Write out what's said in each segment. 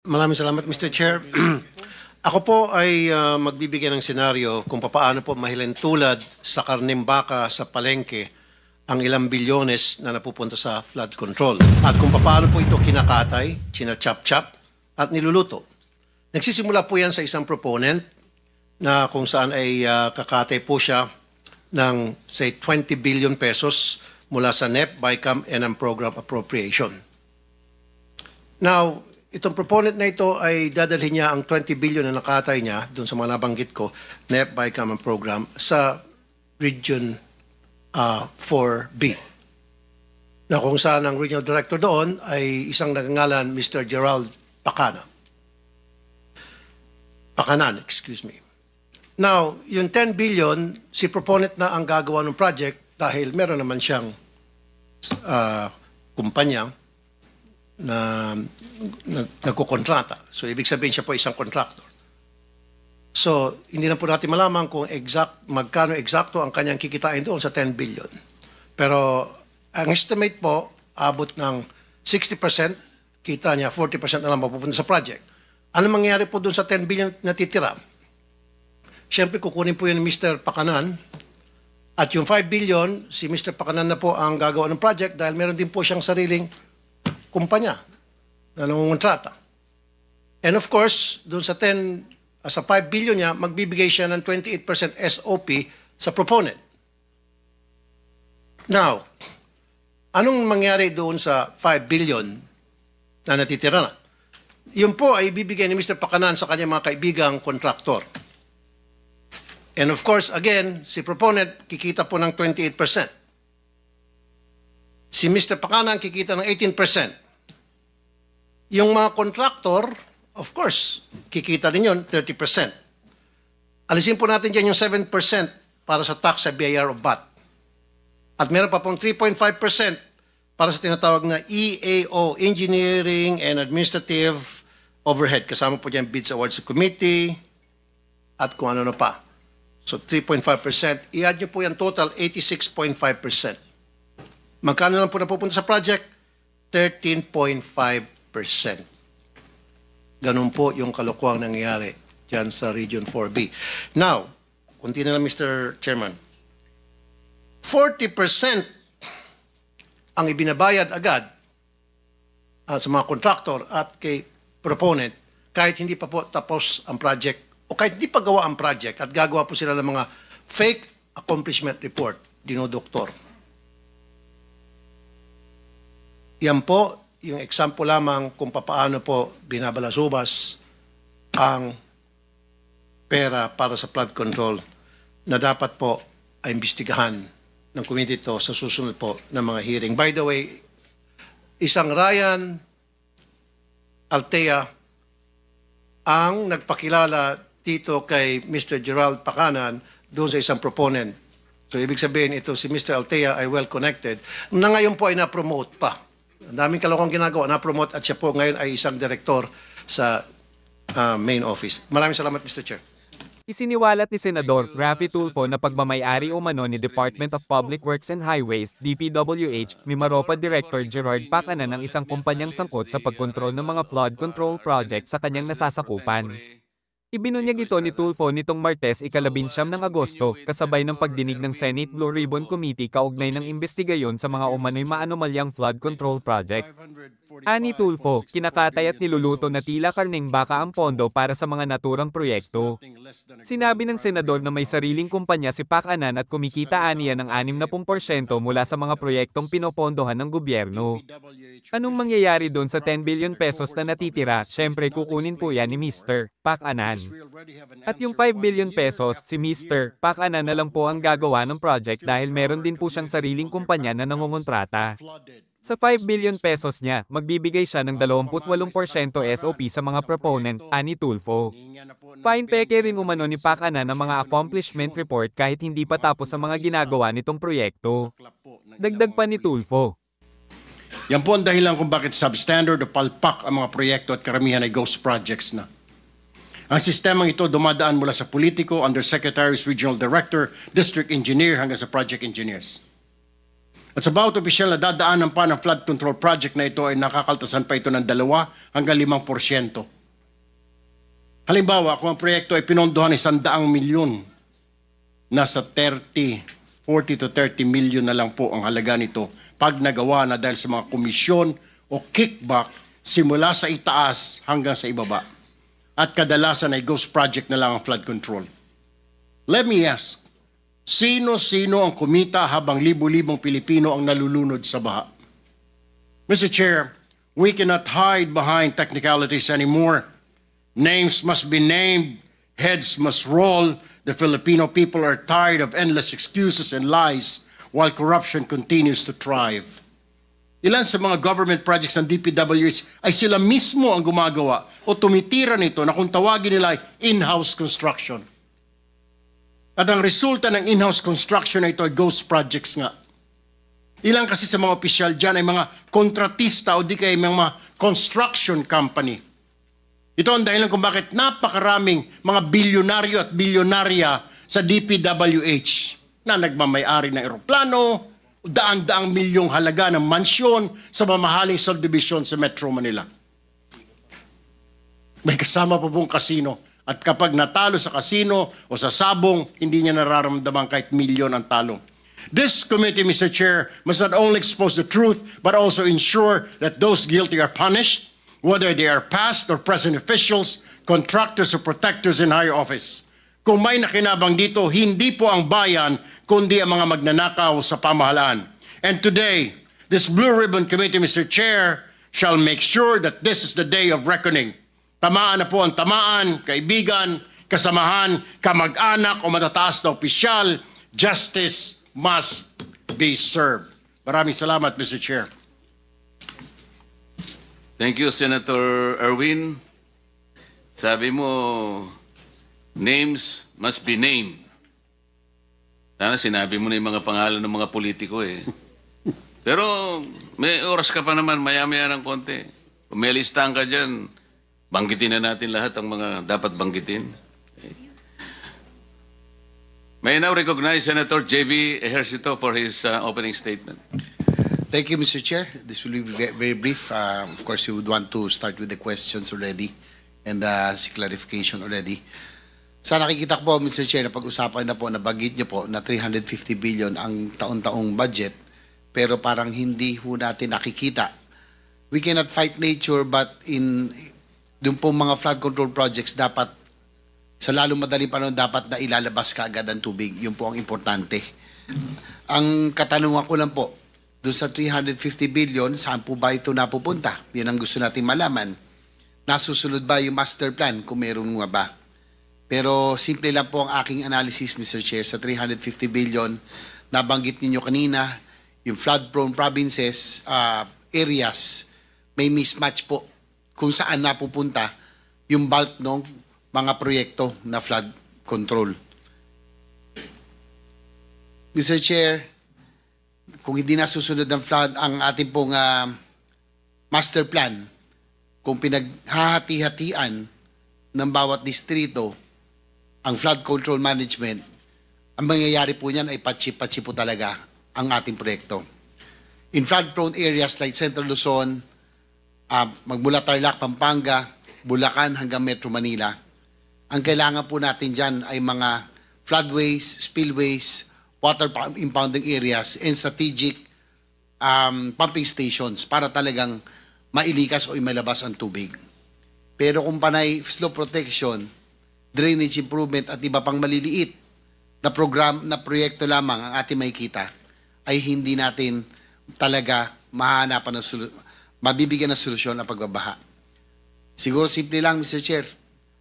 Maraming salamat, Mr. Chair. Ako po ay magbibigay ng senaryo kung paano po mahilentulad sa karneng baka sa palengke ang ilang bilyones na napupunta sa flood control. At kung paano po ito kinakatay, china-chop-chop at niluluto. Nagsisimula po yan sa isang proponent na kung saan ay kakatay po siya ng say 20 billion pesos mula sa NEP, BICAM, and ang program appropriation. Now, itong proponent na ito ay dadalhin niya ang 20 billion na nakatay niya doon sa mga nabanggit ko, NEP, BICAM, ang program sa Region 4B. Na kung saan ang regional director doon ay isang nagngangalan Mr. Gerald Pakanan, excuse me. Now, yung 10 billion, si proponent na ang gagawa ng project dahil meron naman siyang kumpanya na nagkukontrata. So, ibig sabihin siya po isang contractor. So, hindi na po natin malaman kung magkano eksakto ang kanyang kikitain doon sa 10 billion. Pero, ang estimate po, abot ng 60%, kita niya, 40% na lang mapupunta sa project. Ano mangyayari po doon sa 10 billion na titira? Siyempre, kukunin po yun ni Mr. Pakanan. At yung 5 billion, si Mr. Pakanan na po ang gagawa ng project dahil meron din po siyang sariling kumpanya na nangungontrata. And of course, doon sa 5 billion niya, magbibigay siya ng 28% SOP sa proponent. Now, anong mangyari doon sa 5 billion na natitira na? Yun po ay bibigay ni Mr. Pakanan sa kanyang mga kaibigang kontraktor. And of course, again, si proponent kikita po ng 28%. Si Mr. Pakanan kikita ng 18%. Yung mga contractor, of course, kikita din yun, 30%. Alisin po natin dyan yung 7% para sa tax sa BIR o VAT. At meron pa pong 3.5% para sa tinatawag na EAO, Engineering and Administrative Overhead. Kasama po dyan bids awards sa committee at kung ano na pa. So 3.5%. I-add nyo po yan total, 86.5%. Magkano lang po napupunta sa project? 13.5%. Ganun po yung kalokohang nangyayari dyan sa Region 4B. Now, kunti na lang Mr. Chairman. 40% ang ibinabayad agad sa mga contractor at kay proponent kahit hindi pa po tapos ang project o kahit hindi pa gawa ang project at gagawa po sila ng mga fake accomplishment report, dinodoktor. Yan po yung example lamang kung paano po binabalasubas ang pera para sa flood control na dapat po ay imbestigahan ng committee ito sa susunod po ng mga hearing. By the way, isang Ryan Altea ang nagpakilala dito kay Mr. Gerald Pakanan doon sa isang proponent. So, ibig sabihin ito, si Mr. Altea ay well-connected na ngayon po ay na-promote pa. Ang daming kalokong ginagawa, na-promote at siya po ngayon ay isang direktor sa main office. Maraming salamat, Mr. Chair. Isiniwalat ni Senador Raffy Tulfo na pagmamayari umano ni Department of Public Works and Highways, DPWH, Mimaropa Director Gerard Pakanan ng isang kumpanyang sangkot sa pagkontrol ng mga flood control project sa kanyang nasasakupan. Ibinunyag ito ni Tulfo nitong Martes, 19 ng Agosto, kasabay ng pagdinig ng Senate Blue Ribbon Committee kaugnay ng investigasyon sa mga umano'y maanomalyang flood control project. Ani Tulfo, kinakatay at niluluto na tila karneng baka ang pondo para sa mga naturang proyekto. Sinabi ng senador na may sariling kumpanya si Pakanan at kumikita aniya ng 60% mula sa mga proyektong pinopondohan ng gobyerno. Anong mangyayari doon sa 10 billion pesos na natitira? Siyempre kukunin po yan ni Mr. Pakanan. At yung 5 billion pesos, si Mr. Pakanan na lang po ang gagawa ng project dahil meron din po siyang sariling kumpanya na nangungontrata. Sa 5 billion pesos niya, magbibigay siya ng 28% SOP sa mga proponent, ani Tulfo. Painpeke rin umano ni Pakanan ng mga accomplishment report kahit hindi pa tapos ang mga ginagawa nitong proyekto. Dagdag pa ni Tulfo. Yan po ang dahilan kung bakit substandard o palpak ang mga proyekto at karamihan ay ghost projects na. Ang sistemang ito dumadaan mula sa politiko, undersecretaries, regional director, district engineer hanggang sa project engineers. At sa bawat opisyal na dadaanan pa ng flood control project na ito ay nakakaltasan pa ito ng 2 hanggang 5%. Halimbawa, kung ang proyekto ay pinondohan ng 100 milyon, nasa 40 to 30 milyon na lang po ang halaga nito pag nagawa na dahil sa mga komisyon o kickback simula sa itaas hanggang sa ibaba. At kadalasan ay ghost project na lang ang flood control. Let me ask, sino-sino ang kumita habang libu-libong Pilipino ang nalulunod sa baha? Mr. Chair, we cannot hide behind technicalities anymore. Names must be named, heads must roll. The Filipino people are tired of endless excuses and lies while corruption continues to thrive. Ilan sa mga government projects ng DPWH ay sila mismo ang gumagawa o tumitira nito na kung tawagin nila ay in-house construction. At ang resulta ng in-house construction na ito ay ghost projects nga. Ilan kasi sa mga opisyal dyan ay mga kontratista o di kaya mga construction company. Ito ang dahilan kung bakit napakaraming mga bilyonaryo at bilyonarya sa DPWH na nagmamayari ng eroplano, daan-daang milyong halaga ng mansyon sa mamahaling subdivision sa Metro Manila. May kasama po pong kasino. At kapag natalo sa kasino o sa sabong, hindi niya nararamdaman kahit milyon ang talo. This committee, Mr. Chair, must not only expose the truth, but also ensure that those guilty are punished, whether they are past or present officials, contractors or protectors in higher office. Kung may nakinabang dito, hindi po ang bayan, kundi ang mga magnanakaw sa pamahalaan. And today, this Blue Ribbon Committee, Mr. Chair, shall make sure that this is the day of reckoning. Tamaan na po ang tamaan, kaibigan, kasamahan, kamag-anak o matataas na opisyal. Justice must be served. Maraming salamat, Mr. Chair. Thank you, Senator Erwin. Sabi mo, names must be named. Sana sinabi mo na yung mga pangalan ng mga politiko eh. Pero may oras ka pa naman, maya-maya ng konti. Kung may listahan ka dyan, banggitin na natin lahat ang mga dapat banggitin. Okay. May I now recognize Senator J.B. Ejercito for his opening statement. Thank you, Mr. Chair. This will be very brief. Of course, we would want to start with the questions already and si clarification already. Sa nakikita ko po, Mr. Chair, na pag-usapan na po, nabanggit niyo po na 350 billion ang taon-taong budget, pero parang hindi ho natin nakikita. We cannot fight nature, but doon po mga flood control projects, dapat sa lalong madaling panahon, dapat na ilalabas ka agad ang tubig. Yun po ang importante. Ang katanungan ko lang po, doon sa 350 billion, saan po ba ito napupunta? Yan ang gusto natin malaman. Nasusunod ba yung master plan kung meron nga ba? Pero simple lang po ang aking analysis, Mr. Chair, sa 350 billion, nabanggit ninyo kanina, yung flood-prone provinces, areas, may mismatch po kung saan napupunta yung bulk ng mga proyekto na flood control. Mr. Chair, kung hindi nasusunod ng flood ang ating pong master plan, kung pinaghahati-hatian ng bawat distrito ang flood control management, ang mangyayari po niyan ay patsi-patsi po talaga ang ating proyekto. In flood-prone areas like Central Luzon, magmula Tarlac, Pampanga, Bulacan hanggang Metro Manila, ang kailangan po natin dyan ay mga floodways, spillways, water impounding areas, and strategic pumping stations para talagang mailikas o imalabas ang tubig. Pero kung panay slope protection, drainage improvement at iba pang maliliit na program na proyekto lamang ang ating makikita, ay hindi natin talaga mahanapan ng mabibigyan ng solusyon ang pagbabaha. Siguro simple lang, Mr. Chair,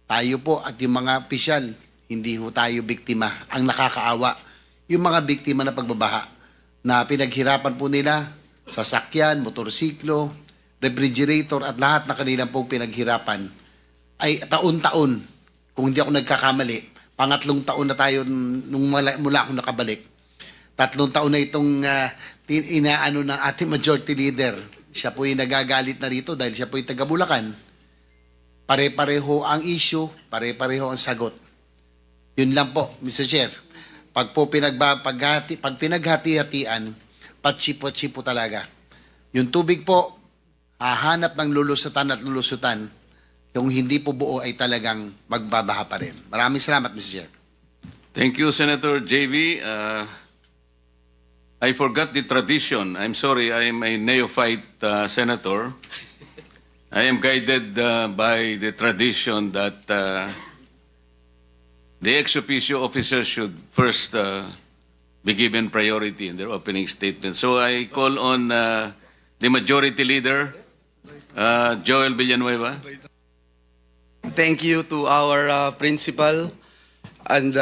tayo po at yung mga opisyal, hindi ho tayo biktima. Ang nakakaawa, yung mga biktima na pagbabaha na pinaghirapan po nila, sasakyan, motorsiklo, refrigerator at lahat na kanilang pong pinaghirapan ay taon-taon. Kung hindi ako nagkakamali, pangatlong taon na tayo nung mula akong nakabalik. 3 taon na itong inaano ng ating majority leader. Siya po yung nagagalit na rito dahil siya po yung taga-Bulacan. Pare-pareho ang issue, pare-pareho ang sagot. Yun lang po, Mr. Chair. Pag po pinaghati-hatian, patsipo-tsipo talaga. Yung tubig po, hahanap ng lulusutan at lulusutan. Yung hindi po buo ay talagang magbabaha pa rin. Maraming salamat, Mr. Chair. Thank you, Senator JV. I forgot the tradition. I'm sorry, I am a neophyte senator. I am guided by the tradition that the ex officio officers should first be given priority in their opening statement. So I call on the majority leader, Joel Villanueva. Thank you to our principal and